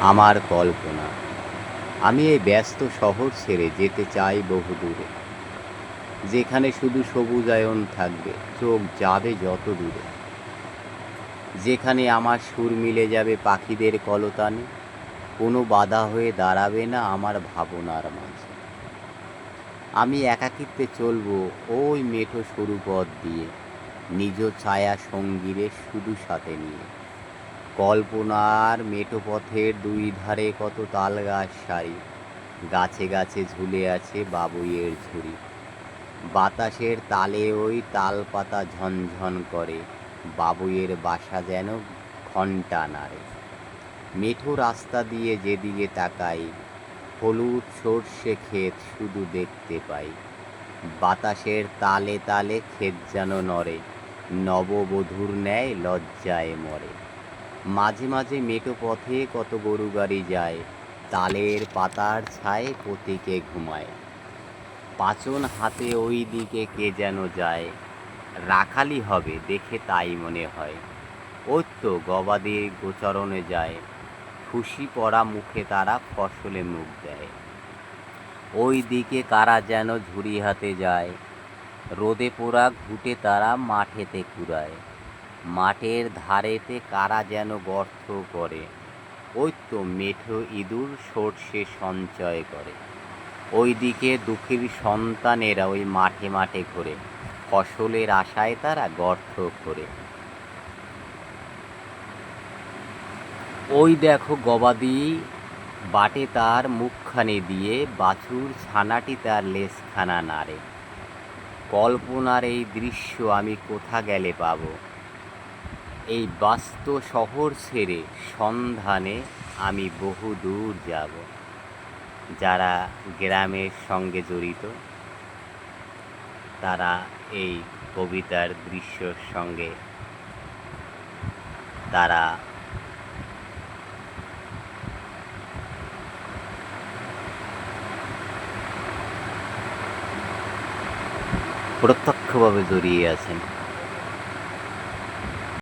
আমার কল্পনা। আমি এই ব্যস্ত শহর ছেড়ে যেতে চাই বহুদূরে, যেখানে শুধু সবুজায়ন থাকবে, চোখ যাবে যত দূরে, যেখানে আমার সুর মিলে যাবে পাখিদের কলতানে, কোনো বাধা হয়ে দাঁড়াবে না আমার ভাবনার মাঝে। আমি একাকিত্বে চলবো ওই মেঠো সরু পথ দিয়ে, নিজ ছায়া সঙ্গীরে শুধু সাথে নিয়ে। কল্পনার মেঠো পথের দুই ধারে কত তাল গাছ সারি, গাছে গাছে ঝুলে আছে বাবুইয়ের ঝুড়ি। বাতাসের তালে ওই তাল পাতা ঝনঝন করে, বাবুইয়ের বাসা যেন ঘণ্টা নাড়ে। মেঠো রাস্তা দিয়ে যেদিকে তাকাই, হলুদ সর্ষে ক্ষেত শুধু দেখতে পাই। বাতাসের তালে তালে ক্ষেত যেন নড়ে, নববধূর ন্যায় লজ্জায় মরে। মাঝে মাঝে মেঠো পথে কত গরু গাড়ি যায়, তালের পাতার ছায় পতিকে ঘুমায়। পাচন হাতে ওই দিকে কে যেন যায়, রাখালি হবে দেখে তাই মনে হয়। ওই তো গবাদি গোচরণে যায়, খুশি পড়া মুখে তারা ফসলে মুখ দেয়। ওই দিকে কারা যেন ঝুড়ি হাতে যায়, রোদে পোড়া ঘুটে তারা মাঠেতে কুড়ায়। মাঠের ধারেতে কারা যেন গর্ত করে, ওই তো মেঠো ইঁদুর সর্ষে সঞ্চয় করে। ওই দিকে দুঃখীর সন্তানেরা ওই মাঠে মাঠে ঘোরে, ফসলের আশায় তারা গর্ত করে। ওই দেখো গবাদি বাটে তার মুখখানি দিয়ে, বাছুর ছানাটি তার লেজখানা নাড়ে। কল্পনার এই দৃশ্য আমি কোথা গেলে পাবো, এই ব্যস্ত শহর ছেড়ে সন্ধানে আমি বহু দূর যাব। যারা গ্রামের সঙ্গে জড়িত, তারা এই কবিতার দৃশ্যর সঙ্গে তারা প্রত্যক্ষভাবে জড়িয়ে আছেন।